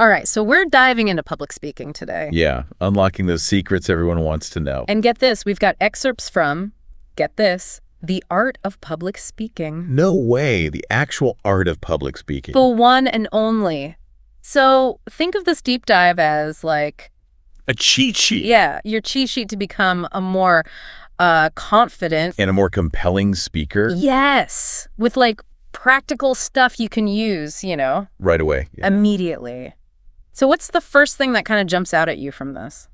All right, so we're diving into public speaking today. Yeah, unlocking those secrets everyone wants to know. And get this, we've got excerpts from, get this, The Art of Public Speaking. No way, the actual art of public speaking. The one and only. So think of this deep dive as like... A cheat sheet. Yeah, your cheat sheet to become a more confident... And a more compelling speaker. Yes, with like practical stuff you can use, Right away. Yeah. Immediately. So what's the first thing that kind of jumps out at you from this?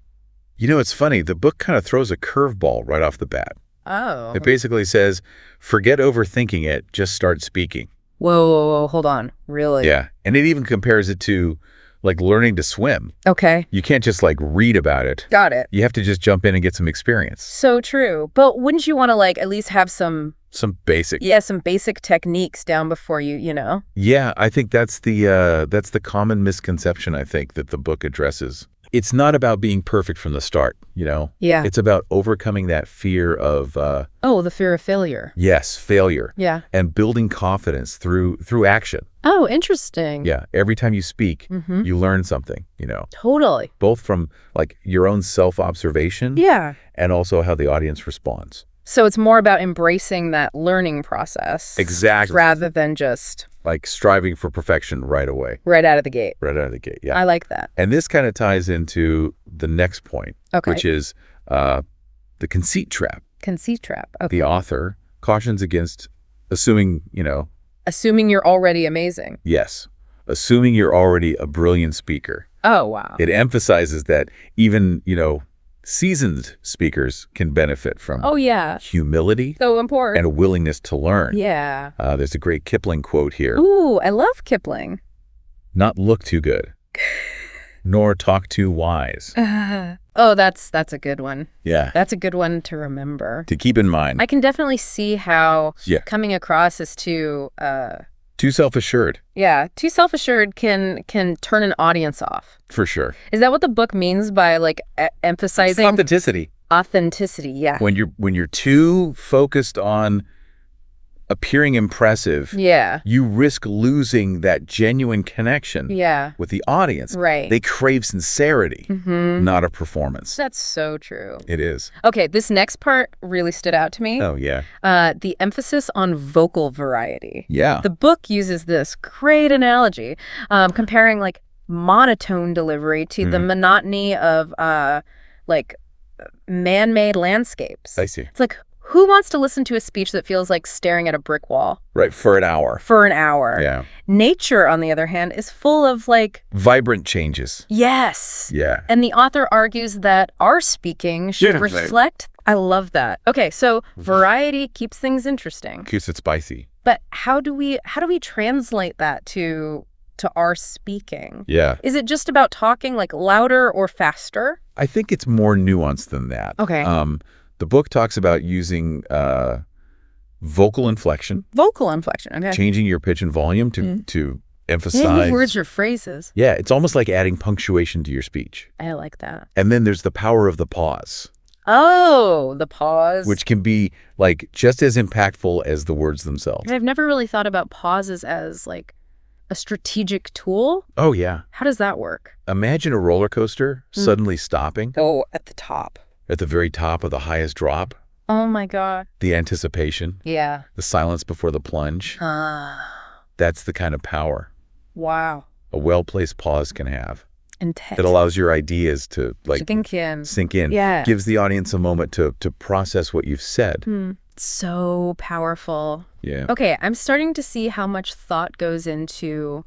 It's funny. The book kind of throws a curveball right off the bat. Oh. It basically says, forget overthinking it, just start speaking. Whoa, hold on. Really? Yeah. And it even compares it to like learning to swim. Okay. You can't just like read about it. Got it. You have to just jump in and get some experience. So true. But wouldn't you want to like at least have some basic. Yeah, some basic techniques down before you, Yeah, I think that's the common misconception I think that the book addresses. It's not about being perfect from the start, Yeah. It's about overcoming that fear of the fear of failure. yes, failure. Yeah. And building confidence through action. Oh, interesting. Yeah, every time you speak, Mm-hmm. you learn something, Totally. both from like your own self-observation Yeah. and also how the audience responds. So it's more about embracing that learning process. Exactly. Rather than just Like striving for perfection right away, right out of the gate. right out of the gate. Yeah. I like that. And this kind of ties into the next point, Okay. which is the conceit trap. Conceit trap. Okay. The author cautions against assuming, Assuming you're already amazing. yes, assuming you're already a brilliant speaker. Oh, wow. It emphasizes that even, seasoned speakers can benefit from Oh, yeah. humility So important. and a willingness to learn. Yeah. There's a great Kipling quote here. Ooh, I love Kipling. Not look too good, nor talk too wise. Oh, that's a good one. Yeah, That's a good one to remember. to keep in mind. I can definitely see how Yeah. coming across as too, Too self-assured, too self-assured can turn an audience off. for sure. Is that what the book means by like It's emphasizing authenticity. authenticity? Yeah. When you're too focused on appearing impressive, Yeah. you risk losing that genuine connection Yeah. with the audience. Right. They crave sincerity, Mm-hmm. not a performance. That's so true. It is. Okay, this next part really stood out to me. Oh, yeah. The emphasis on vocal variety. Yeah. The book uses this great analogy, comparing like monotone delivery to the monotony of like man-made landscapes. I see. It's like, who wants to listen to a speech that feels like staring at a brick wall Right, for an hour. for an hour? Yeah. Nature, on the other hand, is full of like, Vibrant changes. yes. Yeah. And the author argues that our speaking should Yeah, right. reflect. I love that. Okay, so variety keeps things interesting. Keeps it spicy. But how do we translate that to our speaking? Yeah. Is it just about talking like louder or faster? I think it's more nuanced than that. Okay. The book talks about using vocal inflection, Vocal inflection. Okay. changing your pitch and volume to emphasize. Any words or phrases. Yeah, it's almost like adding punctuation to your speech. I like that. And then there's the power of the pause, Oh, the pause. which can be like just as impactful as the words themselves. I've never really thought about pauses as like a strategic tool. Oh, yeah. How does that work? Imagine a roller coaster suddenly stopping Oh, at the top. at the very top of the highest drop. Oh my God. The anticipation, Yeah. the silence before the plunge. That's the kind of power Wow. a well-placed pause can have. Intense. That allows your ideas to like Sink in. sink in. Yeah. Gives the audience a moment to process what you've said. So powerful. Yeah. Okay, I'm starting to see how much thought goes into,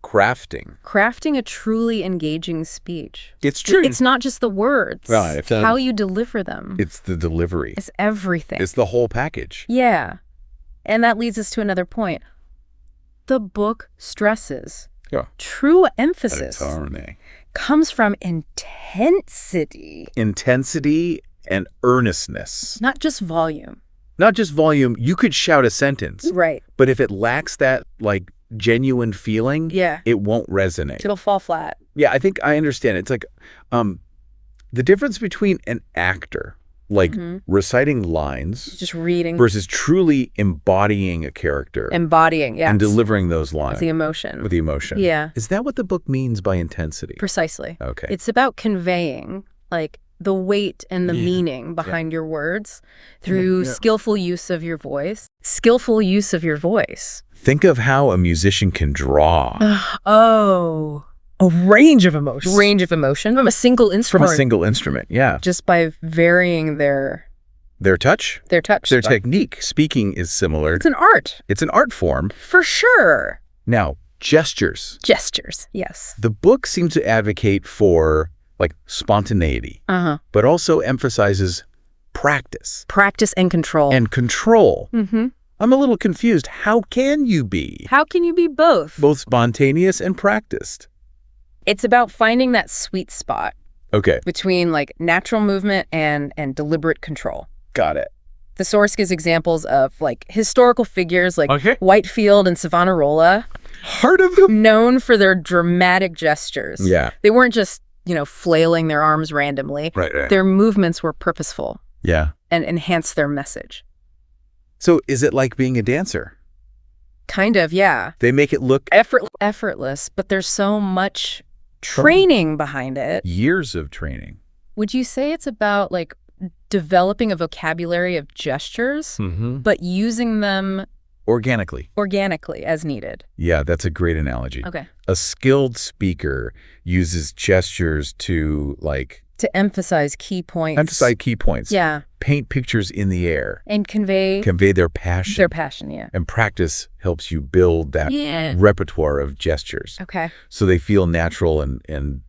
Crafting. crafting a truly engaging speech. It's true. It's not just the words. Right, It's how you deliver them. It's the delivery. It's everything. It's the whole package. Yeah. And that leads us to another point. The book stresses Yeah. true emphasis Tarne. comes from intensity, Intensity and earnestness. not just volume. Not just volume. You could shout a sentence, Right. but if it lacks that like genuine feeling, Yeah. it won't resonate. It'll fall flat. Yeah, I think I understand. It's like the difference between an actor like reciting lines Just reading, versus truly embodying a character embodying, yeah. and delivering those lines the emotion. with the emotion. Yeah. Is that what the book means by intensity? Precisely. Okay. It's about conveying, like, the weight and the meaning behind your words through skillful use of your voice. Skillful use of your voice. Think of how a musician can draw Oh. A range of emotions. Range of emotion from a single from instrument. a single instrument. Yeah. Just by varying their Touch, touch. their technique. Speaking is similar. It's an art. It's an art form. For sure. Now, gestures. Gestures. Yes. The book seems to advocate for like spontaneity, Uh-huh. but also emphasizes practice Practice and control. and control. Mm-hmm. I'm a little confused. How can you be How can you be both? both spontaneous and practiced? It's about finding that sweet spot Okay, between like natural movement and deliberate control. got it. The source gives examples of like historical figures like Okay. Whitefield and Savonarola, Heart of the... known for their dramatic gestures. Yeah. They weren't just, flailing their arms randomly. Right. Their movements were purposeful Yeah. and enhanced their message. So is it like being a dancer? Kind of, yeah. They make it look Effortless, but there's so much training behind it. years of training. Would you say it's about like developing a vocabulary of gestures, Mm-hmm. but using them Organically. organically as needed? Yeah, that's a great analogy. Okay. A skilled speaker uses gestures to like To emphasize key points. emphasize key points. Yeah. Paint pictures in the air. And convey Their passion. their passion, yeah. And practice helps you build that Yeah. repertoire of gestures Okay. so they feel natural and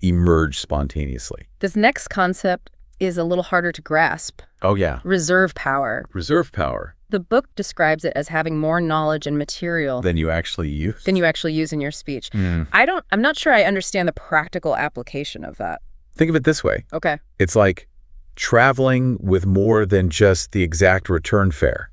emerge spontaneously. This next concept is a little harder to grasp. Oh, yeah. Reserve power. Reserve power The book describes it as having more knowledge and material than you actually use. than you actually use in your speech. Mm. I'm not sure I understand the practical application of that. Think of it this way. Okay. It's like traveling with more than just the exact return fare.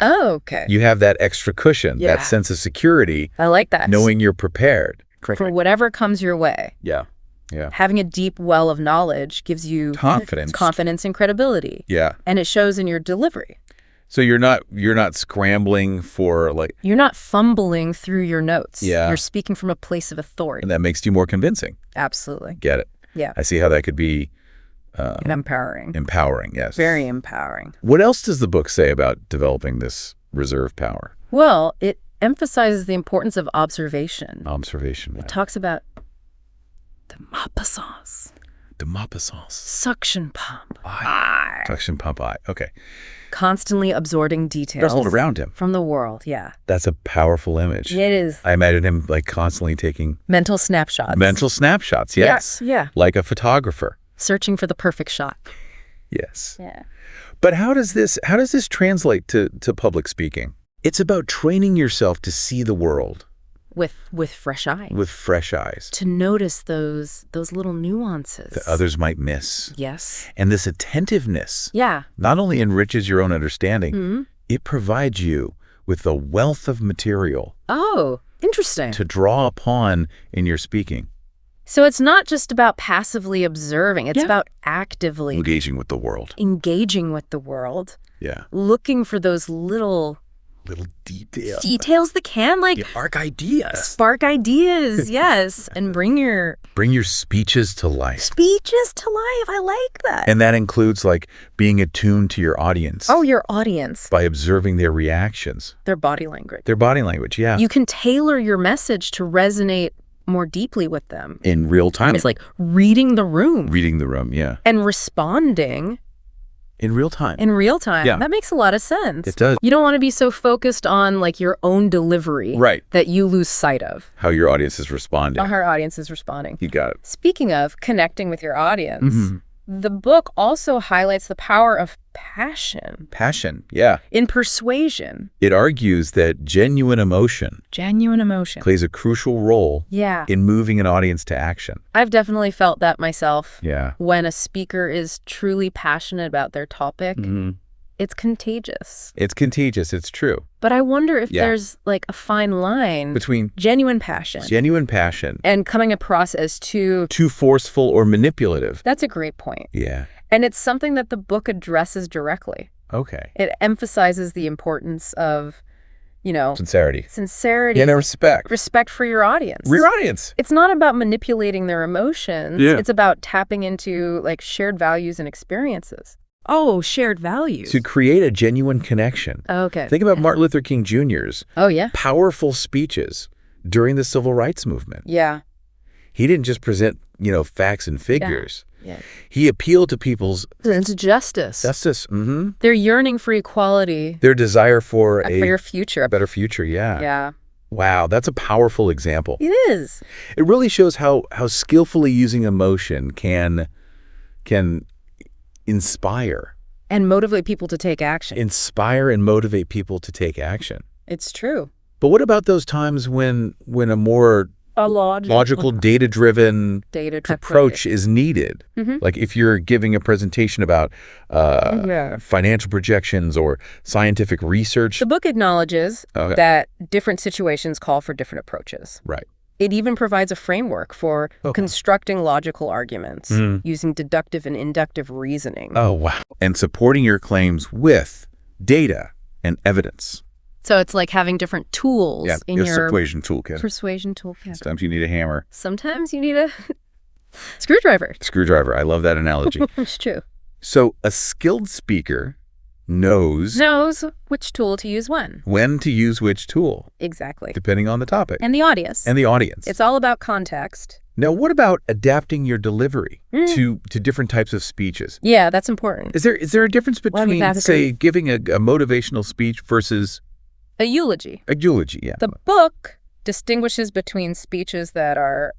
Oh, okay. You have that extra cushion, Yeah. that sense of security, I like that. knowing you're prepared. For whatever comes your way. Yeah. Yeah. Having a deep well of knowledge gives you confidence and credibility. Yeah. And it shows in your delivery. So you're not scrambling for like, You're not fumbling through your notes. Yeah. You're speaking from a place of authority. and that makes you more convincing. Absolutely. Get it. Yeah. I see how that could be Empowering. empowering. Yes. Very empowering. What else does the book say about developing this reserve power? Well, it emphasizes the importance of observation. Observation. It talks about the Maupassant, De Maupassant. suction pump, Suction pump eye. Okay. constantly absorbing details There's all around him. from the world. Yeah. That's a powerful image. It is. I imagine him like constantly taking Mental snapshots. mental snapshots. Yes. Yeah. Like a photographer. Searching for the perfect shot. Yes. Yeah. But how does this translate to public speaking? It's about training yourself to see the world With fresh eyes. with fresh eyes To notice those little nuances. that others might miss. Yes. And this attentiveness Yeah. not only enriches your own understanding, Mhm. it provides you with a wealth of material Oh, interesting. to draw upon in your speaking. So it's not just about passively observing. It's Yeah. about actively Engaging with the world. engaging with the world, Yeah. looking for those little Little detail. details that can like The arc ideas. spark ideas. Yes. And bring your Bring your speeches to life. speeches to life. I like that. And that includes like being attuned to your audience Oh, your audience, by observing their reactions, their body language. their body language. Yeah. You can tailor your message to resonate more deeply with them. in real time. It's like reading the room Reading the room. Yeah. and responding In real time. in real time. Yeah. That makes a lot of sense. It does. You don't want to be so focused on like your own delivery Right. that you lose sight of How your audience is responding. how our audience is responding. You got it. Speaking of connecting with your audience, Mhm. the book also highlights the power of passion Passion. Yeah. in persuasion, It argues that genuine emotion genuine emotion. plays a crucial role Yeah. in moving an audience to action. I've definitely felt that myself. Yeah. When a speaker is truly passionate about their topic, Mhm. it's contagious. It's contagious. It's true. But I wonder if Yeah. there's like a fine line Between genuine passion genuine passion, and coming across as too. too forceful or manipulative. That's a great point. Yeah. And it's something that the book addresses directly. Okay. It emphasizes the importance of, Sincerity. sincerity, Yeah, no, respect. respect for your audience. For your audience. It's not about manipulating their emotions. Yeah. It's about tapping into like shared values and experiences. Oh, shared values. To create a genuine connection. Okay. Think about Martin Luther King Jr.'s Oh, yeah. powerful speeches during the civil rights movement. Yeah. He didn't just present, facts and figures. Yeah. He appealed to people's It's justice. justice, They're yearning for equality their desire for for your future. a better future. Yeah. Yeah. Wow, that's a powerful example. It is. It really shows how skillfully using emotion can inspire And motivate people to take action. and motivate people to take action. It's true. But what about those times when a more a logical, data-driven Data type approach is needed? Mhm. Like if you're giving a presentation about Yeah. financial projections or scientific research. The book acknowledges Okay. that different situations call for different approaches. Right. It even provides a framework for constructing logical arguments using deductive and inductive reasoning. Oh, wow. And supporting your claims with data and evidence. So it's like having different tools in your persuasion toolkit. persuasion toolkit. Sometimes you need a hammer. Sometimes you need a screwdriver. Screwdriver. I love that analogy. It's true. So a skilled speaker knows Knows which tool to use when. when to use which tool, Exactly. depending on the topic And the audience. and the audience. It's all about context. Now, what about adapting your delivery Mm. to different types of speeches? Yeah, that's important. Is there a difference Well, between, that's say, giving a motivational speech versus A eulogy. a eulogy? Yeah. The book distinguishes between speeches that are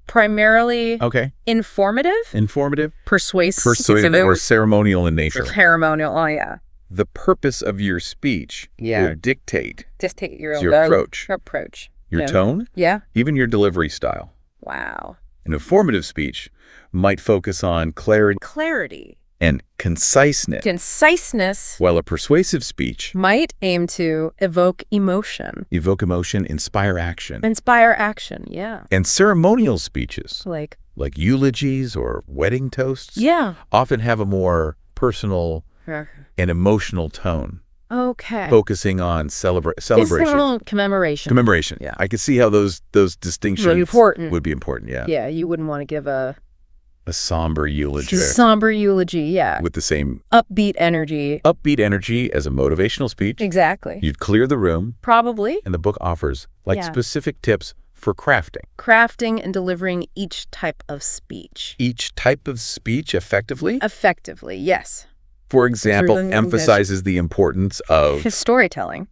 primarily Okay. informative, Informative, persuasive, or ceremonial in nature. ceremonial. Oh, yeah. The purpose of your speech Yeah. will dictate Just take your your approach, approach. your Yeah. tone, Yeah. even your delivery style. Wow. An informative speech might focus on clarity Clarity. and conciseness, Conciseness while a persuasive speech might aim to evoke emotion, evoke emotion, inspire action. inspire action. Yeah. And ceremonial speeches, Like, like eulogies or wedding toasts, yeah. often have a more personal and emotional tone, Okay. focusing on It's celebration. a little commemoration. Commemoration. Yeah. I could see how those distinctions Really important. would be important. Yeah. Yeah, you wouldn't want to give a A somber eulogy somber eulogy. Yeah. with the same Upbeat energy. upbeat energy as a motivational speech. Exactly. You'd clear the room, Probably. and the book offers Yeah. specific tips for crafting Crafting and delivering each type of speech. each type of speech effectively. Effectively, yes. For example, Really emphasizes the importance of His storytelling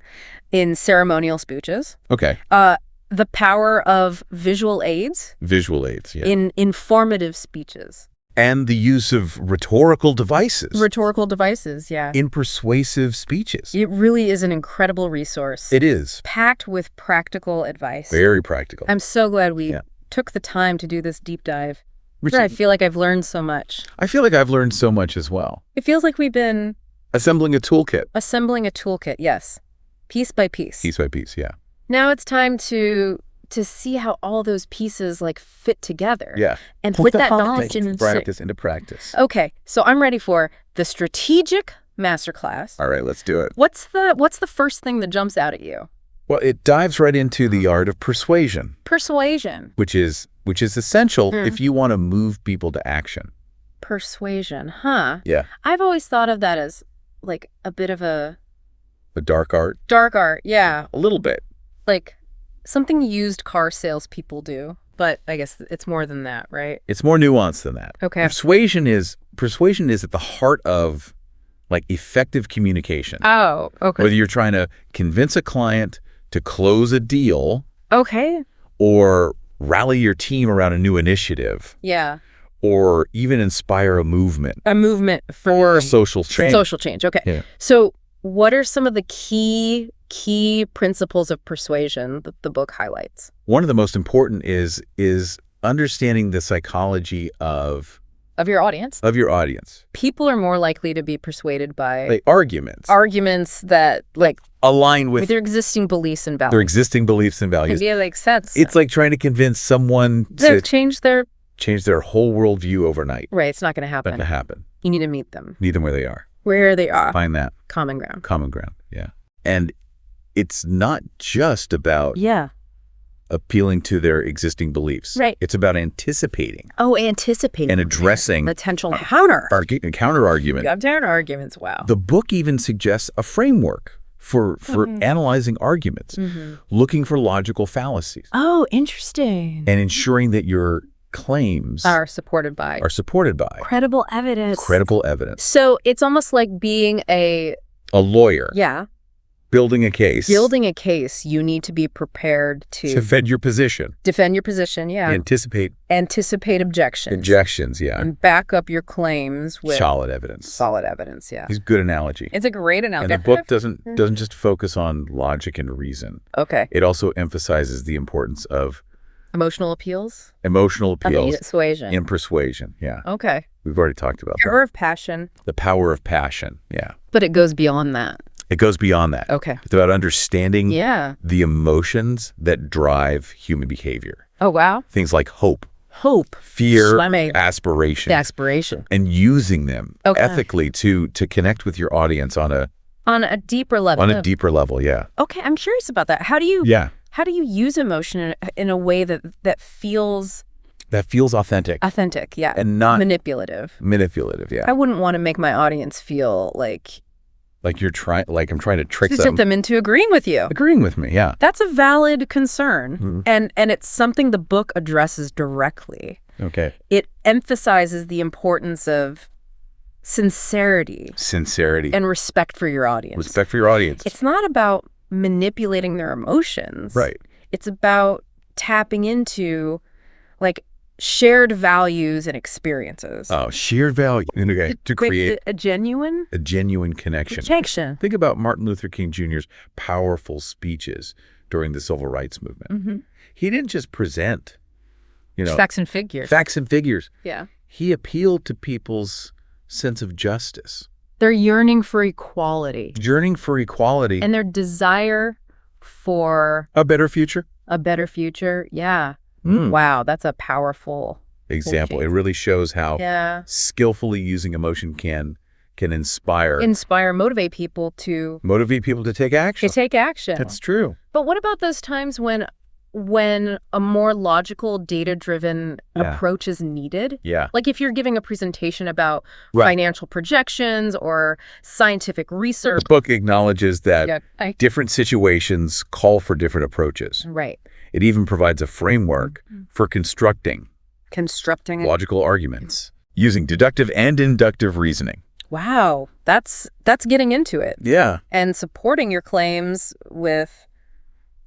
in ceremonial speeches. okay, The power of visual aids visual aids, yeah, in informative speeches. and the use of rhetorical devices Rhetorical devices, yeah. in persuasive speeches. It really is an incredible resource. It is Packed with practical advice. very practical. I'm so glad we Yeah. took the time to do this deep dive. Richard, I feel like I've learned so much. I feel like I've learned so much as well. It feels like we've been Assembling a toolkit, assembling a toolkit, yes, piece by piece. piece by piece, yeah. Now it's time to see how all those pieces like fit together. Yeah. And Put put the that whole knowledge thing in Practice into practice. Okay, so I'm ready for the strategic masterclass. All right, let's do it. What's the first thing that jumps out at you? Well, it dives right into the art of persuasion, Persuasion. which is essential Mm. if you want to move people to action. Persuasion, huh? Yeah. I've always thought of that as like a bit of a The dark art, dark art, yeah. a little bit. Like something used car salespeople do. But I guess it's more than that, right? It's more nuanced than that. Okay. Persuasion is at the heart of like effective communication. Oh, okay. Whether you're trying to convince a client to close a deal Okay. or rally your team around a new initiative Yeah. or even inspire a movement A movement or for a social change. social change. Okay. Yeah. So what are some of the key principles of persuasion that the book highlights? One of the most important is understanding the psychology of Of your audience. of your audience. People are more likely to be persuaded by Like arguments arguments that, like, align with with their existing beliefs and values. their existing beliefs and values. Maybe it makes sense. It's like trying to convince someone They've to changed their... change their whole worldview overnight. Right, it's not going to Not happen. going to happen. You need to meet them. Meet them where they are. Where they are. Find that Common ground. common ground. Yeah. And it's not just about Yeah. appealing to their existing beliefs. Right. It's about anticipating Oh, anticipating. and addressing Potential counter. counter argument. You have counter arguments. Wow. The book even suggests a framework for analyzing arguments, looking for logical fallacies, Oh, interesting. and ensuring that your claims Are supported by are supported by credible evidence. credible evidence. So it's almost like being a, A lawyer building a case building a case. You need to be prepared to to defend your position, defend your position. anticipate Anticipate objections. objections, And back up your claims with solid evidence. solid evidence. Yeah. It's a good analogy. It's a great And analogy. the book doesn't just focus on logic and reason. Okay. It also emphasizes the importance of Emotional appeals. emotional appeals Persuasion. and persuasion. Yeah. Okay. We've already talked about that. Power of passion. The power of passion. Yeah. But it goes beyond that. It goes beyond that. Okay. It's about understanding Yeah. the emotions that drive human behavior. Oh, wow. Things like hope, Hope. fear, Swimming. aspiration, The aspiration. and using them Okay. ethically to connect with your audience on a On a deeper level. deeper level. Yeah. Okay, I'm curious about that. How do you use emotion in a way that feels That feels authentic authentic? Yeah. and not manipulative. manipulative. Yeah. I wouldn't want to make my audience feel like Like I'm trying to trick to them. tip them into agreeing with you. Agreeing with me. Yeah. That's a valid concern. Mm-hmm. And it's something the book addresses directly. Okay. It emphasizes the importance of sincerity Sincerity. and respect for your audience. Respect for your audience. It's not about manipulating their emotions. Right. It's about tapping into, like, shared values and experiences. Oh, shared value. Okay. To create a genuine a genuine connection. connection. Think about Martin Luther King Jr.'s powerful speeches during the Civil Rights Movement. He didn't just present, Facts and figures. facts and figures. Yeah. He appealed to people's sense of justice, They're yearning for equality yearning for equality, and their desire for a better future. a better future. Yeah. Wow, that's a powerful Example. Okay. It really shows how Yeah. skillfully using emotion can inspire, Motivate people to motivate people to take action. take action. That's true. But what about those times when a more logical, data-driven Yeah. approach is needed? Yeah. Like if you're giving a presentation about Right. financial projections or scientific research. The book acknowledges that Yeah, different situations call for different approaches. right. It even provides a framework for constructing Constructing it. logical arguments using deductive and inductive reasoning. Wow, that's getting into it Yeah. and supporting your claims with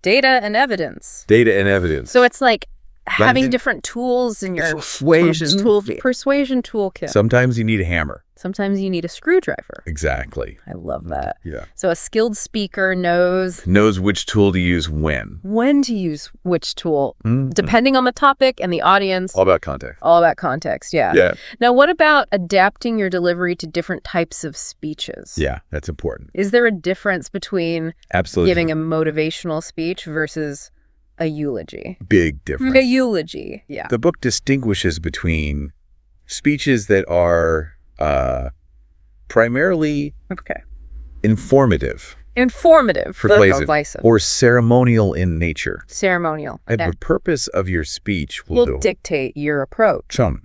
data and evidence. Data and evidence. So it's like having than- different tools in your Persuasion. persuasion toolkit. Sometimes you need a hammer. Sometimes you need a screwdriver. Exactly. I love that. Yeah. So a skilled speaker knows Knows which tool to use when. when to use which tool, Mhm. depending on the topic and the audience. All about context. All about context, yeah. Yeah. Now, what about adapting your delivery to different types of speeches? Yeah, that's important. Is there a difference between Absolutely. giving a motivational speech versus a eulogy? Big difference. A eulogy, yeah. The book distinguishes between speeches that are primarily Okay. informative, Informative. persuasive, Persuasive. or ceremonial in nature. Ceremonial. And Okay. the purpose of your speech will Will dictate your approach, tone.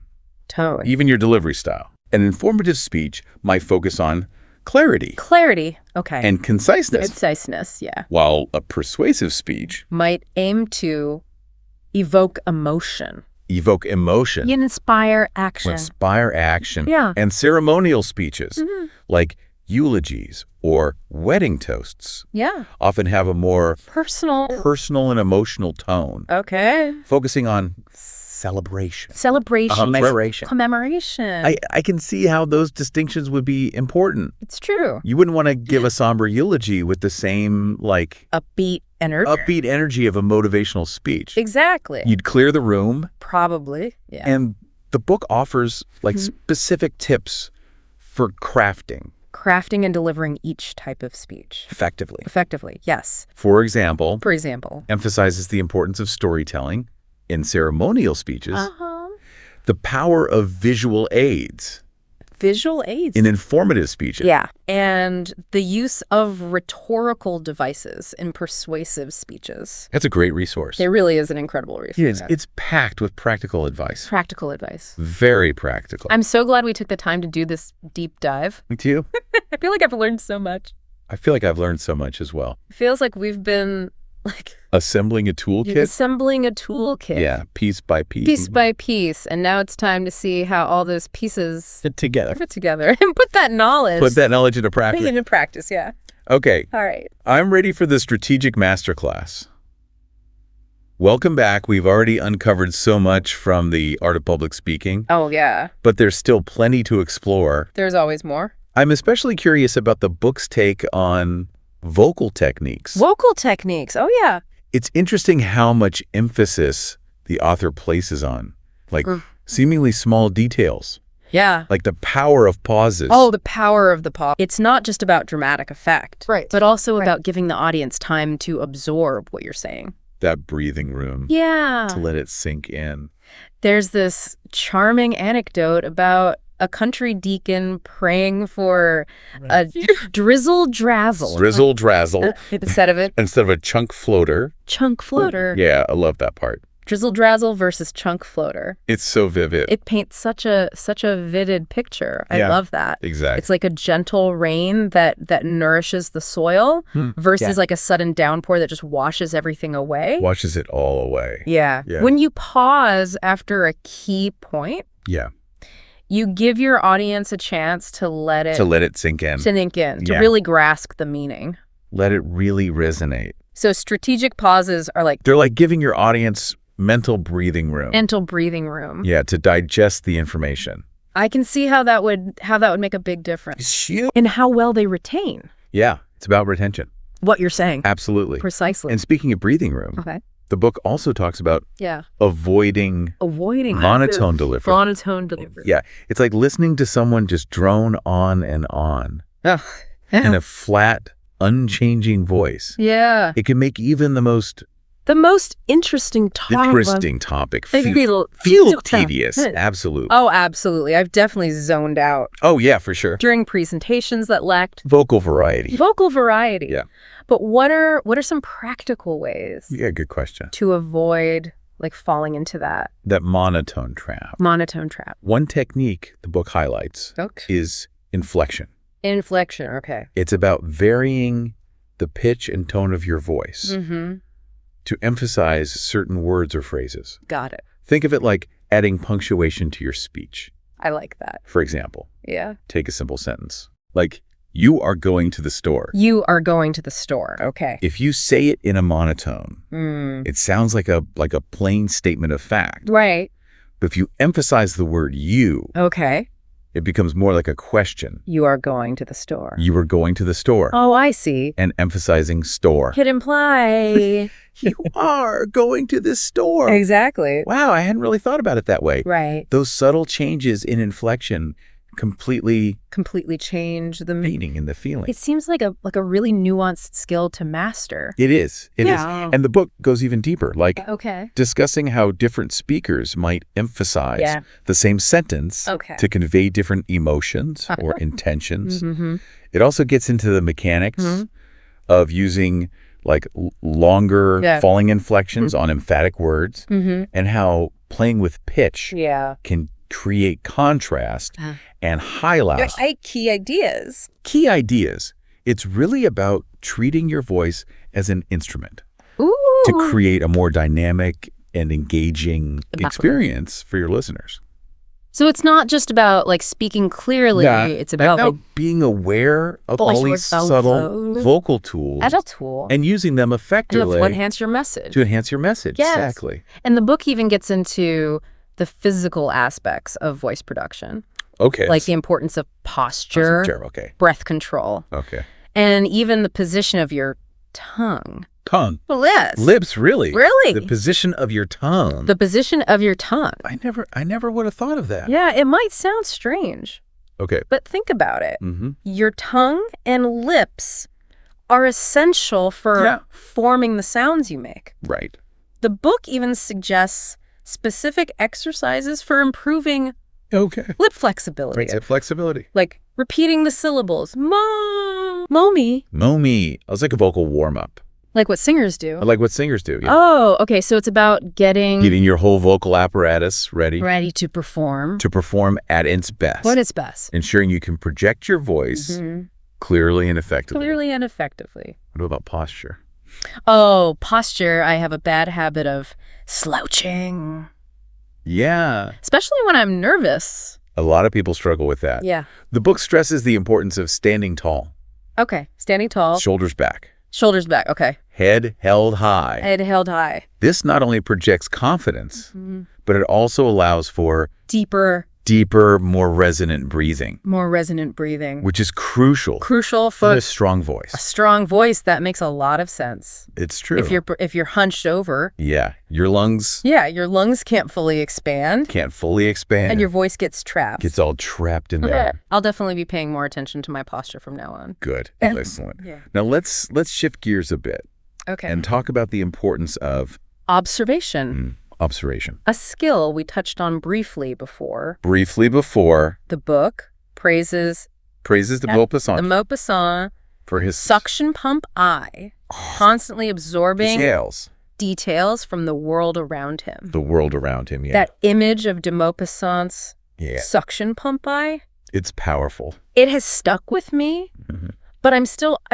even your delivery style. An informative speech might focus on clarity Clarity. Okay. and conciseness, Conciseness, yeah. while a persuasive speech Might aim to evoke emotion. evoke emotion, Inspire action. inspire action. Yeah. And ceremonial speeches like eulogies or wedding toasts Yeah. often have a more Personal. personal and emotional tone, Okay. focusing on celebration. Celebration. Commemoration. Commemoration. I can see how those distinctions would be important. It's true. You wouldn't want to give a somber eulogy with the same, Upbeat energy. upbeat energy of a motivational speech. Exactly. You'd clear the room Probably. Yeah. and The book offers like specific tips for crafting Crafting and delivering each type of speech. effectively. Effectively, yes. For example, For example. emphasizes the importance of storytelling in ceremonial speeches, Uh-huh. the power of visual aids Visual aids. in informative speeches. Yeah. And the use of rhetorical devices in persuasive speeches. That's a great resource. It really is an incredible resource. It's packed with practical advice. Practical advice. Very practical. I'm so glad we took the time to do this deep dive. Me too. I feel like I've learned so much. I feel like I've learned so much as well. It feels like we've been like Assembling a toolkit. assembling a toolkit. Yeah, piece by piece. Piece by piece. And now it's time to see how all those pieces Fit together. fit together and put that knowledge Put that knowledge into practice. into practice. Yeah. Okay, All right. I'm ready for the strategic masterclass. Welcome back. We've already uncovered so much from the art of public speaking, Oh, yeah. but there's still plenty to explore. There's always more. I'm especially curious about the book's take on vocal techniques. Vocal techniques. Oh, yeah. It's interesting how much emphasis the author places on, like seemingly small details, Yeah. like the power of pauses. Oh, the power of the pause. It's not just about dramatic effect. Right. But also about giving the audience time to absorb what you're saying. That breathing room Yeah. to let it sink in. There's this charming anecdote about a country deacon praying for a drizzle drazzle Drizzle drazzle instead of a instead of a chunk floater. chunk floater. Yeah, I love that part. Drizzle drazzle versus chunk floater. It's so vivid. It paints such a vivid picture. I Yeah. love that. Exactly. It's like a gentle rain that nourishes the soil versus like a sudden downpour that just washes everything away. Washes it all away. Yeah. Yeah. When you pause after a key point, Yeah. you give your audience a chance to let it To let it sink in. sink in, to Yeah. really grasp the meaning. Let it really resonate. So strategic pauses are like They're like giving your audience mental breathing room. mental breathing room. Yeah, to digest the information. I can see how that would make a big difference It's huge. in how well they retain Yeah, it's about retention. what you're saying. Absolutely. Precisely. And speaking of breathing room, Okay. the book also talks about Yeah. avoiding Avoiding monotone delivery. monotone delivery. Yeah, it's like listening to someone just drone on and on Ugh. in a flat, unchanging voice. Yeah. It can make even the most The most interesting topic. interesting topic Feel tedious. Absolutely. Oh, absolutely. I've definitely zoned out Oh, yeah, for sure. during presentations that lacked Vocal variety. vocal variety. Yeah. But what are some practical ways Yeah, good question. to avoid like falling into that That monotone trap. monotone trap? One technique the book highlights Okay. is inflection. Inflection. Okay. It's about varying the pitch and tone of your voice Mm-hmm. to emphasize certain words or phrases. Got it. Think of it like adding punctuation to your speech. I like that. For example, Yeah. take a simple sentence like, you are going to the store. You are going to the store. Okay. If you say it in a monotone, Mm. it sounds like a plain statement of fact. Right. But if you emphasize the word you, Okay. it becomes more like a question. You are going to the store. You are going to the store. Oh, I see. And emphasizing store. Hit imply. You are going to this store. Exactly. Wow, I hadn't really thought about it that way. Right. Those subtle changes in inflection completely Completely change the meaning in the feeling. It seems like a really nuanced skill to master. It is. It is. Yeah. And the book goes even deeper, like Okay. discussing how different speakers might emphasize Yeah. the same sentence Okay. to convey different emotions or intentions. Mm-hmm. It also gets into the mechanics Mhm. of using like longer Yeah. falling inflections on emphatic words Mm-hmm. and how playing with pitch Yeah. can create contrast and highlight Key ideas. key ideas. It's really about treating your voice as an instrument Ooh. to create a more dynamic and engaging experience for your listeners. So it's not just about like speaking clearly. Yeah. It's about Now, like being aware of Voice all these work subtle vocal tools as a tool and using them to effectively enhance your message. to enhance your message. Yes. Exactly. And the book even gets into the physical aspects of voice production, Okay. like the importance of posture, Sure. Okay. breath control, Okay. and even the position of your tongue. Tongue. Lips. Lips, really? Really? The position of your tongue. The position of your tongue. I never would have thought of that. Yeah, it might sound strange, Okay. but think about it. Mm-hmm. Your tongue and lips are essential for Yeah. forming the sounds you make. Right. The book even suggests specific exercises for improving Okay. lip flexibility. Great flexibility. Like repeating the syllables. Momi. Momi. I was like a vocal warm-up. Like what singers do. I like what singers do. Yeah. Oh, okay. So it's about getting Getting your whole vocal apparatus ready ready to perform. to perform at its best. What is best? Ensuring you can project your voice Mhm. clearly and effectively. Clearly and effectively. What about posture? Oh, posture. I have a bad habit of slouching, Yeah. especially when I'm nervous. A lot of people struggle with that. Yeah. The book stresses the importance of standing tall, Okay. Standing tall, shoulders back, shoulders back. Okay. head held high. Head held high. This not only projects confidence, Mhm. but it also allows for Deeper, more resonant breathing, more resonant breathing. which is crucial Crucial for for a strong voice. a strong voice. That makes a lot of sense. It's true. If you're hunched over, Yeah, your lungs yeah, your lungs can't fully expand, can't fully expand. and your voice gets trapped. gets all trapped in there. I'll definitely be paying more attention to my posture from now on. Good. Excellent. Yeah. Now let's shift gears a bit Okay. and talk about the importance of Observation. observation. A skill we touched on briefly before. Briefly before, The book praises praises the the Maupassant Maupassant for his suction pump eye, constantly absorbing scales, details from the world around him. the world around him. Yeah. That image of de Maupassant's Yeah. suction pump eye, It's powerful. it has stuck with me, Mhm. but I'm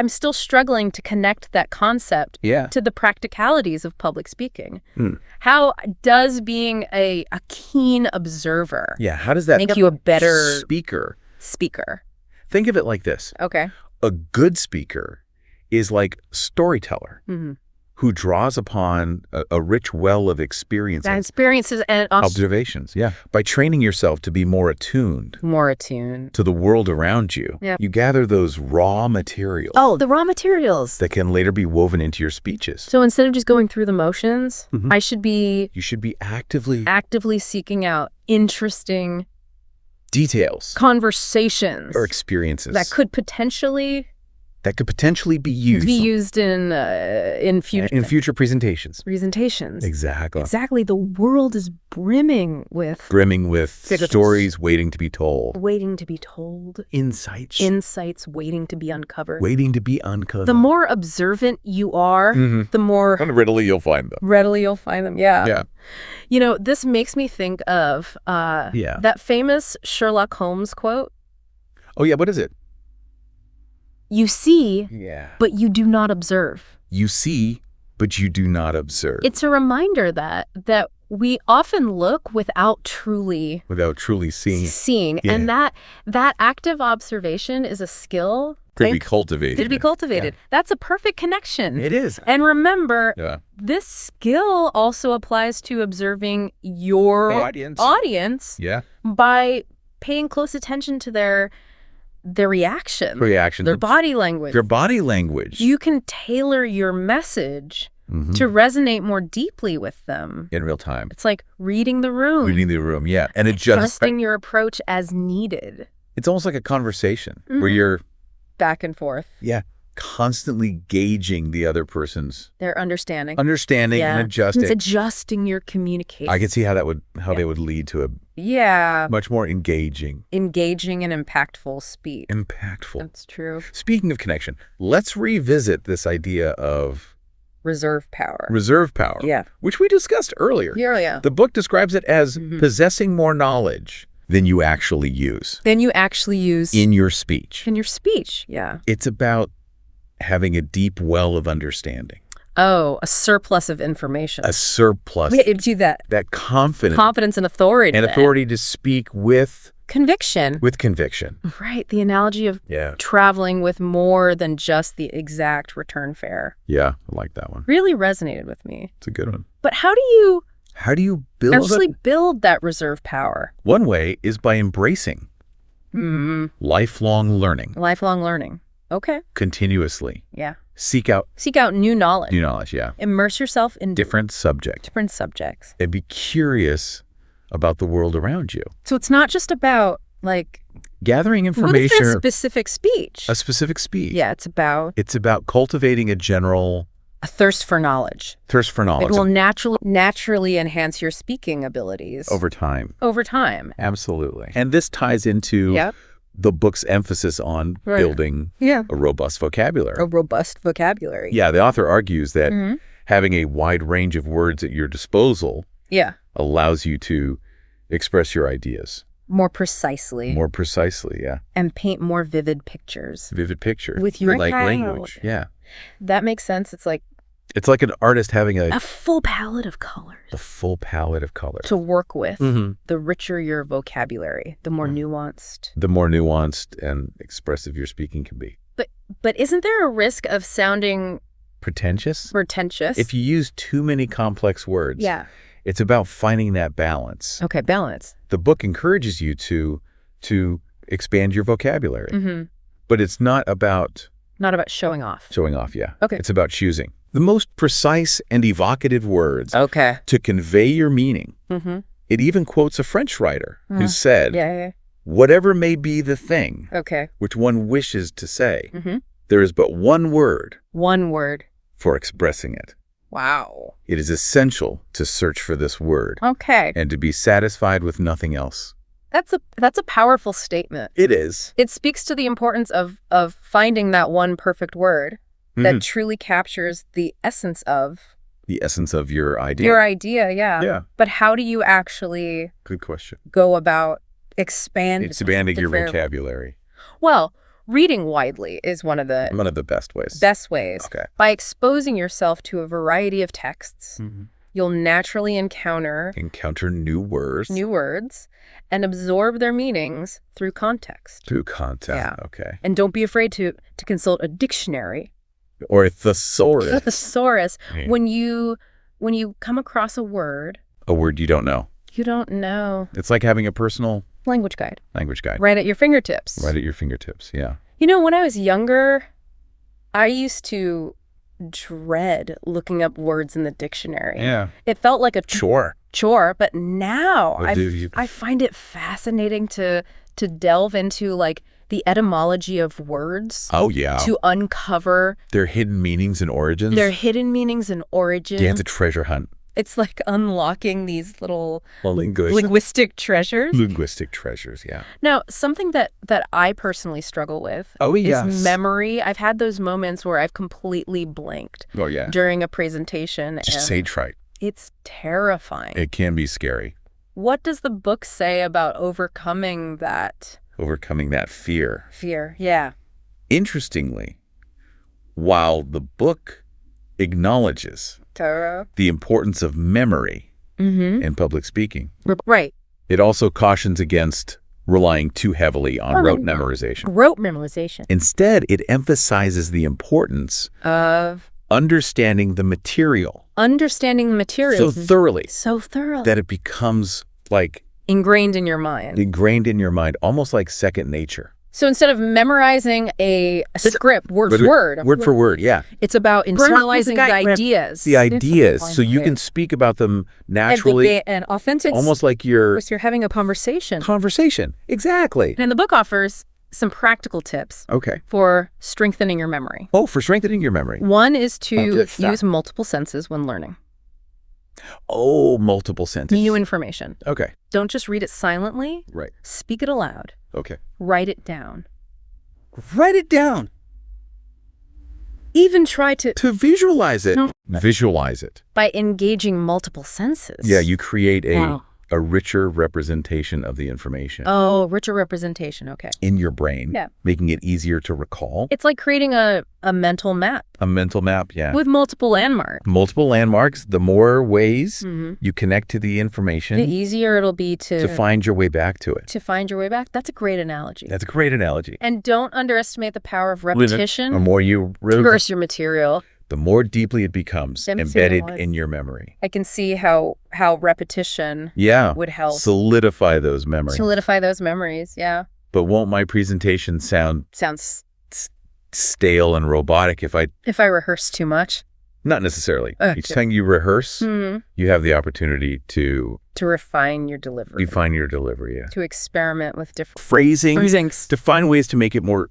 still struggling to connect that concept Yeah. to the practicalities of public speaking. Hmm. How does being a keen observer Yeah. How does that make you a better speaker? speaker? Think of it like this. Okay. A good speaker is like storyteller Mm-hmm. who draws upon a rich well of experiences, That experiences and also observations. Yeah. By training yourself to be more attuned more attuned. to the world around you, Yeah. you gather those raw materials Oh, the raw materials. that can later be woven into your speeches. So instead of just going through the motions, Mhm. I should be You should be actively actively seeking out interesting details conversations or experiences that could potentially be used in future in future presentations. presentations. Exactly. Exactly. The world is brimming with Brimming with Figures. stories waiting to be told. waiting to be told, Insights insights waiting to be uncovered. waiting to be uncovered. The more observant you are, Mhm. the more Readily you'll find them. readily you'll find them. Yeah. Yeah. You know, this makes me think of Yeah. that famous Sherlock Holmes quote. Oh, yeah. What is it? You see, Yeah. but you do not observe. You see, but you do not observe. It's a reminder that we often look without truly without truly seeing. And Yeah. that active observation is a skill Could be cultivated. to be cultivated. That's a perfect connection. It is. And remember, Yeah. this skill also applies to observing your audience Yeah. by paying close attention to their reaction, Reaction. their body language. Your body language. You can tailor your message Mhm. to resonate more deeply with them. in real time. It's like reading the room, Reading the room. Yeah. And adjusting your approach as needed, it's almost like a conversation where Mhm. you're, back and forth. constantly gauging the other person's Their understanding. understanding and adjusting. It's adjusting your communication. I can see how they would lead to a Yeah, much more engaging, engaging and impactful speech. impactful. That's true. Speaking of connection, let's revisit this idea of Reserve power. reserve power, Yeah. which we discussed earlier. Yeah. The book describes it as Mhm. possessing more knowledge than you actually use Then you actually use in your speech. in your speech. Yeah. It's about having a deep well of understanding, Oh, a surplus of information. a surplus, It gives you that that confidence confidence and authority. and then. authority to speak with Conviction. conviction. Right. The analogy of Yeah. traveling with more than just the exact return fare Yeah, I like that one. really resonated with me. It's a good one. But how do you How do you build actually it? build that reserve power? One way is by embracing Mm-hmm. lifelong learning Lifelong learning. Okay. continuously. Yeah. Seek out Seek out new knowledge. new knowledge, yeah. Immerse yourself in Different subject. different subjects. And be curious about the world around you. So it's not just about, like, Gathering what is information, their specific speech? a specific speech. Yeah, it's about It's about cultivating a general a thirst for knowledge. thirst for It knowledge will naturally enhance your speaking abilities over time. over time. Absolutely. And this ties into Yep. the book's emphasis on Right. building Yeah. a robust vocabulary. A robust vocabulary. Yeah, the author argues that Mhm. having a wide range of words at your disposal Yeah. allows you to express your ideas More precisely. more precisely, yeah. And paint more vivid pictures. Vivid picture. With your like crowd. language. Yeah. That makes sense. It's like It's like an artist having a full palette of colors a full palette of colors. to work with. Mhm. The richer your vocabulary, the more nuanced. The more nuanced and expressive your speaking can be. But isn't there a risk of sounding Pretentious? pretentious? If you use too many complex words, Yeah. it's about finding that balance. Okay, balance. The book encourages you to expand your vocabulary, Mm-hmm. but it's not about Not about showing off. showing off, yeah. Okay. It's about choosing the most precise and evocative words Okay. to convey your meaning. Mm-hmm. It even quotes a French writer who Uh-huh. said, Yeah. whatever may be the thing Okay. which one wishes to say, Mm-hmm. there is but one word One word. for expressing it. Wow. It is essential to search for this word Okay. and to be satisfied with nothing else. That's a powerful statement. It is. It speaks to the importance of finding that one perfect word that Mhm. truly captures the essence of The essence of your idea. your idea, yeah. Yeah. But how do you actually Good question. go about expanding Your vocabulary. Well, reading widely is one of the One of the best ways. best ways. Okay. By exposing yourself to a variety of texts, Mhm. you'll naturally encounter Encounter new words. new words and absorb their meanings through context. Through content. Yeah. Okay. And don't be afraid to consult a dictionary, Or a thesaurus. a thesaurus, Yeah. when you come across a word A word you don't know. you don't know. It's like having a personal Language guide language guide right at your fingertips. right at your fingertips. Yeah. You know, when I was younger, I used to dread looking up words in the dictionary. Yeah. It felt like a Sure. chore, but now What do you- I find it fascinating to delve into like the etymology of words, Oh, yeah. to uncover Their hidden meanings and origins. their hidden meanings and origins. You have to treasure hunt. It's like unlocking these little Linguistic treasures. linguistic treasures, yeah. Now, something that I personally struggle with Oh, is memory. I've had those moments where I've completely blanked Oh, yeah. during a presentation. Just and sage fright. it's terrifying. It can be scary. What does the book say about overcoming that Overcoming that fear. fear? Yeah. Interestingly, while the book acknowledges Tara. the importance of memory Mm-hmm. in public speaking, Right. it also cautions against relying too heavily on rote memorization. Rote memorization Instead, it emphasizes the importance of understanding the material understanding the so materials thoroughly so thoroughly that it becomes like ingrained in your mind. ingrained in your mind, almost like second nature. So instead of memorizing a script word for word, yeah. it's about internalizing the ideas. The ideas, so you can speak about them naturally, and authentic, almost like your you're having a conversation. conversation. Exactly. And the book offers some practical tips Okay. for strengthening your memory. Oh, for strengthening your memory. One is to Good use multiple senses when learning Oh, multiple sentences. new information. Okay. Don't just read it silently. Right. Speak it aloud. Okay. Write it down. Write it down. Even try to, To visualize it. No. Visualize it. by engaging multiple senses. Yeah, you create Wow. a richer representation of the information Oh, richer representation. Okay. in your brain, Yeah. making it easier to recall. It's like creating a mental map A mental map, yeah. with multiple landmarks. Multiple landmarks, the more ways Mm-hmm. you connect to the information The easier it'll be to find your way back to it. to find your way back. That's a great analogy. That's a great analogy. And don't underestimate the power of repetition The more you to rehearse your material. the more deeply it becomes embedded in your memory. I can see how repetition Yeah. would help Solidify those memories. solidify those memories. Yeah. But won't my presentation sound Sounds stale and robotic if I If I rehearse too much. not necessarily. Okay. Each time you rehearse, Mhm. you have the opportunity to To refine your delivery. refine your delivery. Yeah. To experiment with different Phrasing, Phrasings. to find ways to make it more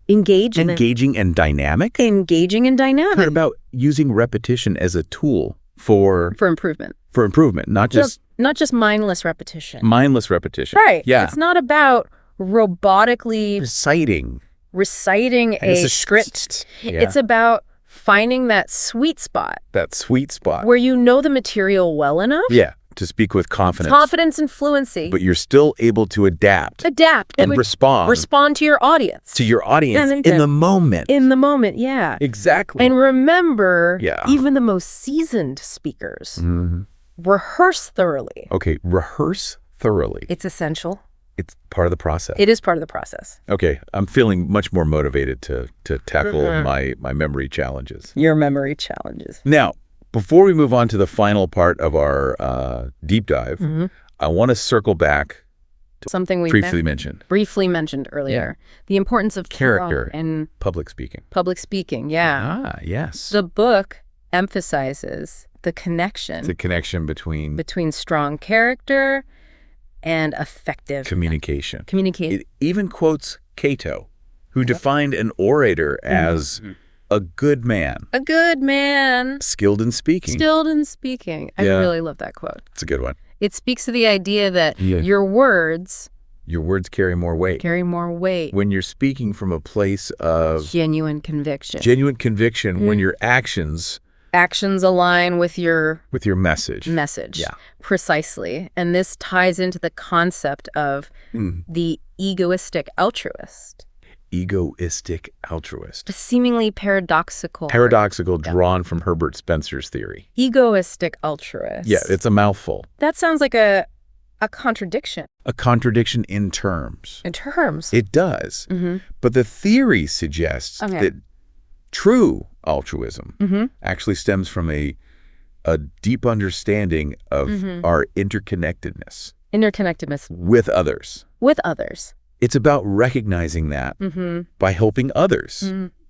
engaging engaging and dynamic. and What dynamic about using repetition as a tool for for improvement. improvement, not just Not just mindless repetition. mindless repetition. Right. Yeah. It's not about robotically Reciting. reciting a script. Yeah. It's about finding that sweet spot that sweet spot. where you know the material well enough. Yeah. To speak with confidence. Confidence and fluency. But you're still able to adapt Adapt. and Like, respond respond to your audience. to your audience And in the moment. in the moment, yeah. Exactly. And remember, Yeah. even the most seasoned speakers Mhm. rehearse thoroughly. Okay. Rehearse thoroughly. It's essential. It's part of the process. It is part of the process. Okay. I'm feeling much more motivated to tackle Mm-hmm. my memory challenges. Your memory challenges. Now, before we move on to the final part of our deep dive, Mm-hmm. I want to circle back Something we briefly mentioned. briefly mentioned earlier. The importance of Character. tone and Public speaking. public speaking. Yeah. Ah, yes. The book emphasizes the connection The connection between between strong character and effective communication. communication. It even quotes Cato, who defined an orator as a good man, A good man, skilled in speaking. skilled in speaking. I Yeah. really love that quote. It's a good one. It speaks to the idea that Yeah. your words Your words carry more weight. carry more weight. When you're speaking from a place of Genuine conviction. genuine conviction, when your actions Actions align with your with your message. message. Yeah. Precisely. And this ties into the concept of the egoistic altruist. Egoistic altruist. A seemingly paradoxical. Paradoxical, drawn from Herbert Spencer's theory. Egoistic altruist. Yeah, it's a mouthful. That sounds like a contradiction A contradiction in terms. in terms. It does. Mm-hmm. But the theory suggests Okay. that true altruism Mm-hmm. actually stems from a deep understanding of Mm-hmm. our interconnectedness Interconnectedness with others. with others. It's about recognizing that Mm-hmm. by helping others.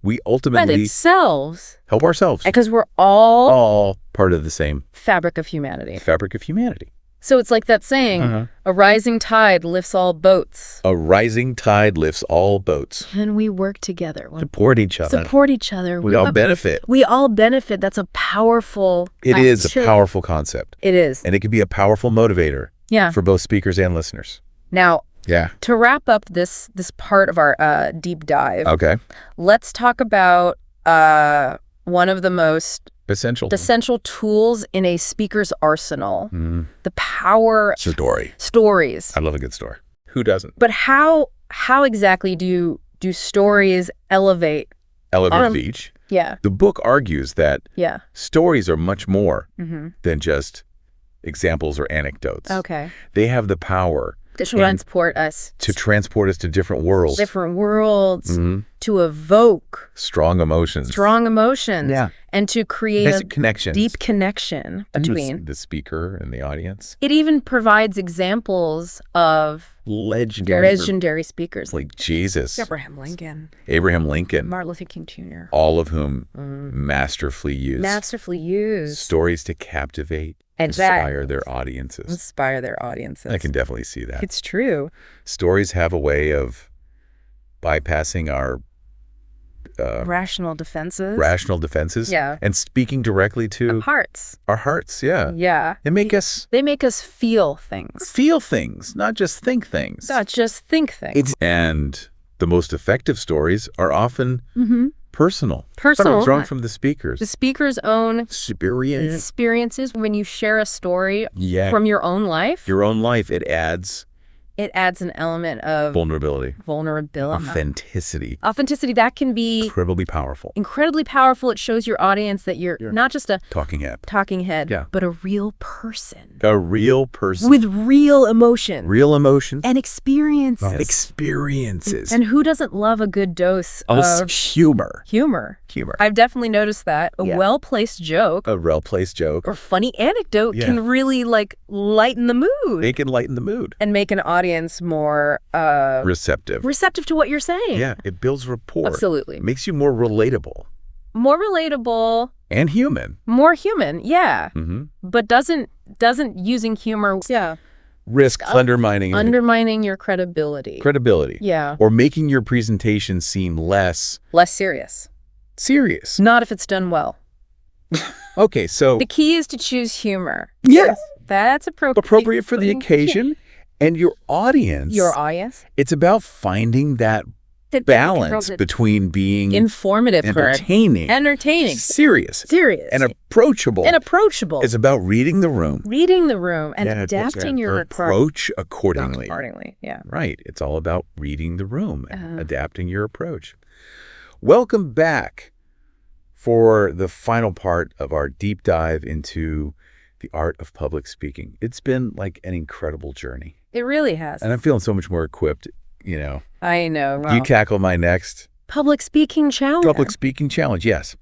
We And ultimately ourselves. help ourselves. Because we're all Part of the same fabric of humanity. fabric of humanity. So it's like that saying, Uh-huh. a rising tide lifts all boats. A rising tide lifts all boats. And we work together. We'll Support each other. support each other. We all benefit. We all benefit. That's a powerful. It is a Sure. powerful concept. It is. And it can be a powerful motivator Yeah. for both speakers and listeners. Now, Yeah. to wrap up this part of our deep dive, Okay. let's talk about one of the most Essential. essential tools in a speaker's arsenal: the power Story. stories. I love a good story. Who doesn't? But how exactly do stories elevate? Elevator Beach. Yeah, The book argues that yeah. stories are much more Mm-hmm. than just examples or anecdotes. Okay. They have the power To transport us to transport us to different worlds. different worlds, Mhm. to evoke Strong emotions. strong emotions, Yeah. and to create Basic a connections. deep connection between. the speaker and the audience. It even provides examples of legendary speakers. Like Jesus, Abraham Lincoln. Abraham Lincoln, Martin Luther King Jr. all of whom masterfully used Masterfully used. stories to captivate, Exactly. inspire their audiences. Inspire their audiences. I can definitely see that. It's true. Stories have a way of bypassing our Rational defenses. rational defenses Yeah. and speaking directly to Hearts. our hearts. Yeah. Yeah. They make us They make us feel things, feel things, not just think things. not just think things. And the most effective stories are often personal. Personal. Drawn from the speakers. The speaker's own Experience. experiences. When you share a story Yeah. from your own life, Your own life, it adds it adds an element of vulnerability, vulnerability. authenticity. Authenticity, that can be Incredibly powerful. incredibly powerful. It shows your audience that you're not just a Talking head. talking head, Yeah. but a real person A real person. with real emotion real emotions. and experiences. Experiences. And who doesn't love a good dose of humor. humor? humor. I've definitely noticed that. A Yeah. well-placed joke A well-placed joke. or funny anecdote Yeah. can really like lighten the mood They can lighten the mood. and make an audience more Receptive. receptive to what you're saying. Yeah, it builds rapport. Absolutely. It makes you more relatable More relatable, and human. more human. Yeah. Mm-hmm. But doesn't using humor Risks undermining undermining your credibility. credibility. Yeah. Or making your presentation seem less Less serious. serious. Not if it's done well. Okay, so The key is to choose humor. yes, That's appropriate for the occasion and your audience. Your audience. It's about finding that balance between being Informative. entertaining, Entertaining. serious, Serious. and approachable. And approachable. It's about reading the room Reading the room and and adapting your approach accordingly. accordingly. Yeah. Right. It's all about reading the room and Uh-huh. adapting your approach. Welcome back for the final part of our deep dive into the art of public speaking. It's been like an incredible journey, It really has. and I'm feeling so much more equipped. I know. You tackle my next Public speaking challenge. public speaking challenge. Yes.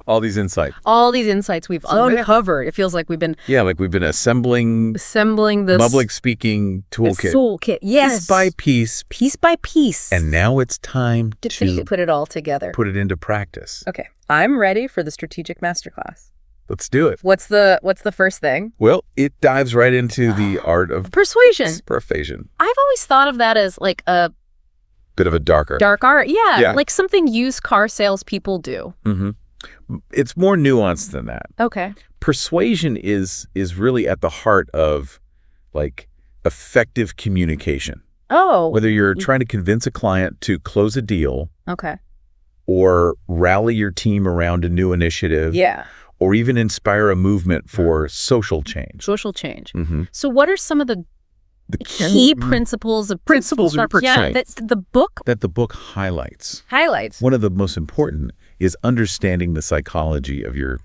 All these insights. All these insights we've uncovered. It feels like we've been Yeah, like we've been assembling assembling this public speaking toolkit toolkit. Yes. piece by piece, Piece by piece. and now it's time to put it all together. put it into practice. Okay. I'm ready for the strategic masterclass. Let's do it. What's the first thing? Well, it dives right into the art of Persuasion. persuasion. I've always thought of that as like a Bit of a darker. dark art. Yeah. Yeah. Like something used car salespeople do. Mm-hmm. It's more nuanced than that. Okay. Persuasion is really at the heart of like effective communication. Oh. Whether you're trying to convince a client to close a deal Okay. or rally your team around a new initiative Yeah. or even inspire a movement for social change. Social change. Mm-hmm. So what are some of the The key principles of Principles of yeah, that the book that the book highlights. highlights One of the most important is understanding the psychology of your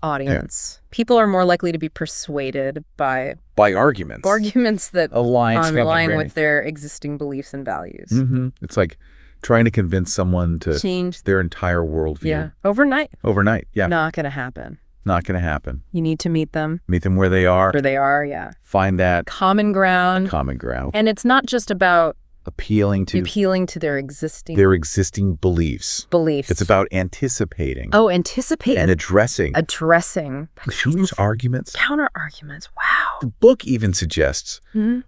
audience. People are more likely to be persuaded by by arguments. arguments that Alliance align with their existing beliefs and values. Mm-hmm. It's like trying to convince someone to Change. their entire worldview Yeah. Overnight. overnight. Yeah, Not going to happen. not going to happen. You need to meet them Meet them where they are. where they are. Yeah. Find that Common ground. common ground. And it's not just about Appealing to appealing to their existing beliefs. beliefs. It's about anticipating anticipate and addressing addressing whose arguments. counter arguments. Wow. The book even suggests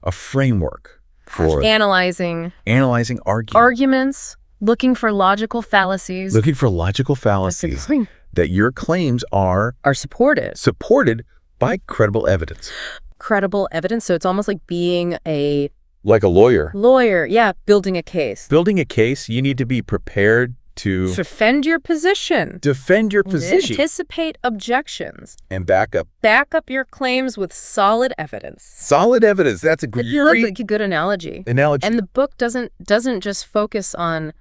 a framework for Analyzing analyzing arguments, arguments, looking for logical fallacies. looking for logical fallacies that your claims are are supported. by credible evidence. Credible evidence. So it's almost like being a Like a lawyer. lawyer. Yeah. Building a case. Building a case, you need to be prepared to Defend your position. defend your position Anticipate objections. and back up. Back up your claims with solid evidence. Solid evidence. That's a That's great like a good analogy. analogy. And the book doesn't just focus on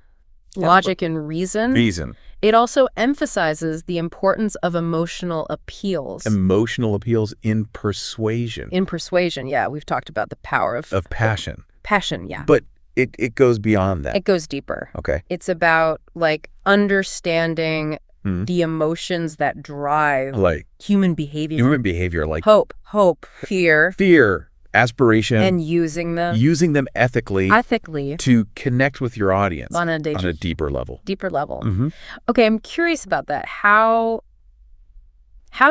logic and reason. Reason. It also emphasizes the importance of emotional appeals. Emotional appeals in persuasion. In persuasion, yeah, we've talked about the power of Passion. passion, yeah. But it goes beyond that. It goes deeper. Okay. It's about like understanding the emotions that drive Like human behavior. human behavior, like Hope, fear, fear, aspiration, and using them using them ethically ethically to connect with your audience on a deeper level. deeper level. Mm-hmm. Okay, I'm curious about that. How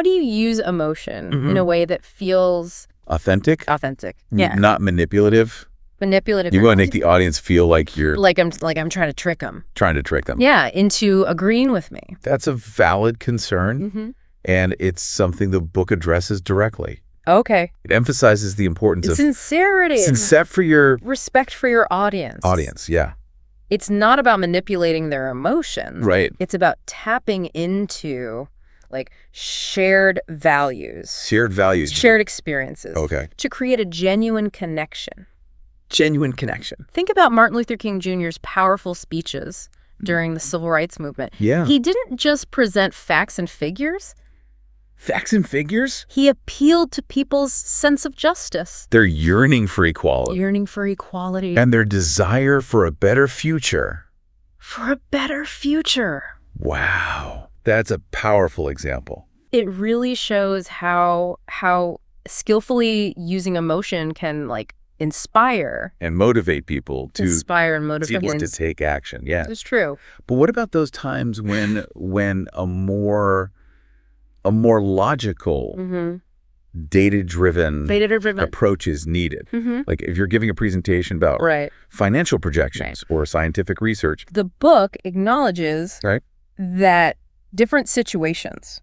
do you use emotion in a way that feels Authentic, authentic? Yeah. not manipulative. Manipulative. You want to make the audience feel like you're like I'm trying to trick them. trying to trick them. Yeah, into agreeing with me. That's a valid concern, Mm-hmm. and it's something the book addresses directly. Okay. It emphasizes the importance of Sincerity. for your Respect for your audience. yeah. It's not about manipulating their emotions. Right. It's about tapping into like shared values, Shared values. shared experiences. Okay. To create a genuine connection. Genuine connection. Think about Martin Luther King Jr.'s powerful speeches during the Civil Rights Movement. Yeah. He didn't just present facts and figures. Facts and figures? He appealed to people's sense of justice, Their yearning for equality yearning for equality and their desire for a better future for a better future. Wow. That's a powerful example. It really shows how skillfully using emotion can like inspire And motivate people to and motivate. people to take action. Yeah. It's true. But what about those times when a more logical, data-driven approach is needed? Like if you're giving a presentation about Right. financial projections or scientific research. The book acknowledges Right. that different situations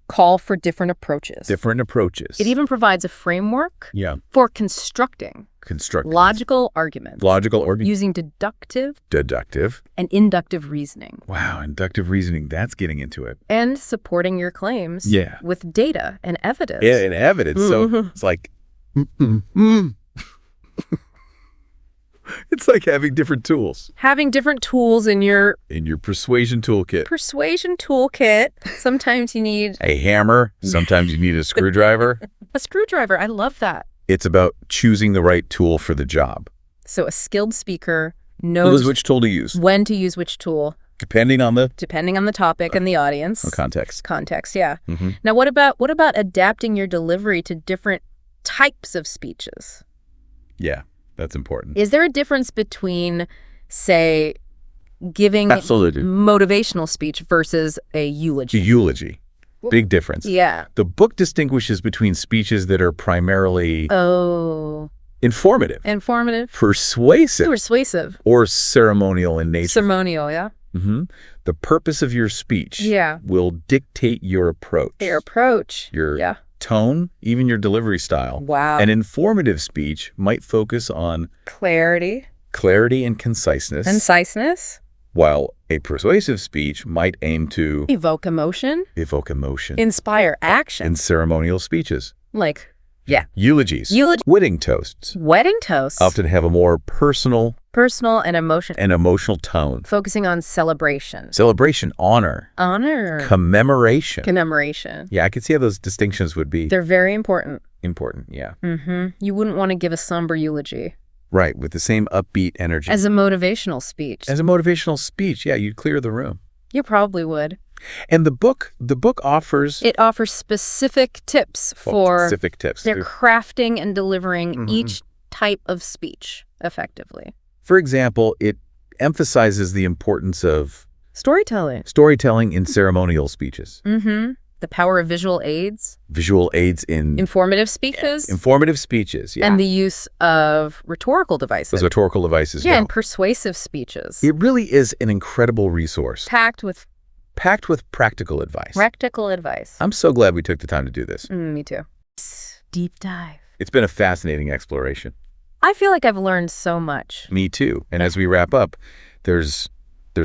call for different approaches. Different approaches. It even provides a framework Yeah. for constructing Constructive. logical arguments Logical or using deductive deductive. and inductive reasoning Wow, inductive reasoning, that's getting into it. and supporting your claims Yeah. with data and evidence. Yeah, and evidence. So it's like, it's like having different tools Having different tools in your in your persuasion toolkit. persuasion toolkit. Sometimes you need A hammer. Sometimes you need a screwdriver. a screwdriver. I love that. It's about choosing the right tool for the job. So a skilled speaker Knows knows which tool to use, when to use which tool, depending on the depending on the topic and the audience. context. Context, yeah. Mm-hmm. Now, what about adapting your delivery to different types of speeches? Yeah, that's important. Is there a difference between, say, giving Absolutely. motivational speech versus a eulogy? Eulogy. Big difference. Yeah. The book distinguishes between speeches that are primarily Oh, informative, informative, persuasive, persuasive, or ceremonial in nature. ceremonial, yeah. The purpose of your speech Yeah. will dictate your approach, Your approach. your Yeah. tone, even your delivery style. Wow. An informative speech might focus on Clarity, clarity and conciseness, conciseness, while a persuasive speech might aim to evoke emotion, evoke emotion. inspire action. In ceremonial speeches, Like, yeah. eulogies, Eulogy. wedding toasts Wedding toasts. often have a more personal Personal and emotional tone. focusing on celebration. Celebration, honor, Honor. commemoration. Commemoration. Yeah, I could see how those distinctions would be They're very important. important. Yeah. You wouldn't want to give a somber eulogy Right, with the same upbeat energy. as a motivational speech. As a motivational speech, yeah, you'd clear the room. You probably would. And the book offers It offers specific tips for specific tips. their crafting and delivering each type of speech effectively. For example, it emphasizes the importance of Storytelling. storytelling in ceremonial speeches, The power of visual aids, visual aids in informative speeches, informative speeches, yeah. and the use of rhetorical devices. Those rhetorical devices, Yeah, and persuasive speeches. It really is an incredible resource, Packed with packed with practical advice. practical advice. I'm so glad we took the time to do this. Me too. Deep dive. It's been a fascinating exploration. I feel like I've learned so much. Me too. And as we wrap up, there's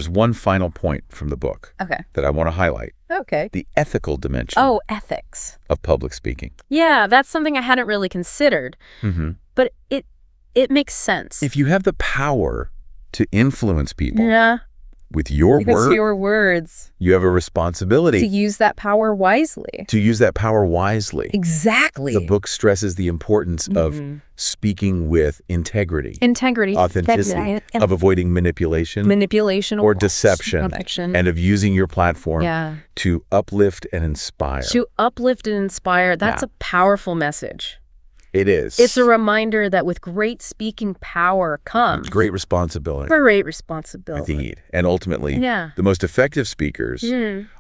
one final point from the book Okay. that I want to highlight. Okay. The ethical dimension Oh, ethics. of public speaking. Yeah, that's something I hadn't really considered, but it makes sense. If you have the power to influence people Yeah, with your because word, your words you have a to responsibility use that power wisely. to use that power wisely. Exactly. The book stresses the importance of speaking with integrity, Integrity, authenticity, of avoiding manipulation manipulation or deception, and of using your platform yeah, to uplift and inspire. to uplift and inspire. That's Yeah. a powerful message. It is. It's a reminder that with great speaking power comes great responsibility. great responsibility. Indeed. And ultimately, Yeah. the most effective speakers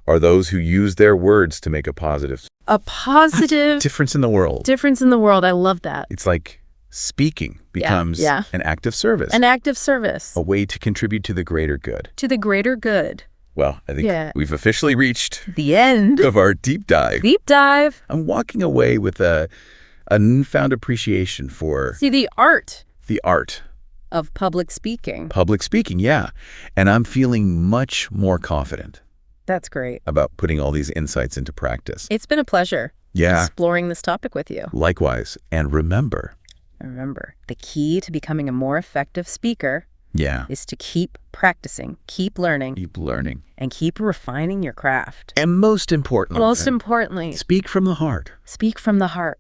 are those who use their words to make a positive A positive difference in the world. difference in the world. I love that. It's like speaking becomes yeah. an act of service, An act of service a way to contribute to the greater good. to the greater good. Well, I think Yeah. we've officially reached The end. of our deep dive. Deep dive. I'm walking away with a newfound appreciation for See the art the art. of public speaking. Public speaking, yeah. And I'm feeling much more confident That's great. about putting all these insights into practice. It's been a pleasure Yeah. exploring this topic with you. Likewise. And remember, Remember, the key to becoming a more effective speaker yeah, is to keep practicing, keep learning, keep learning. and keep refining your craft. And most importantly, Most importantly, speak from the heart. speak from the heart.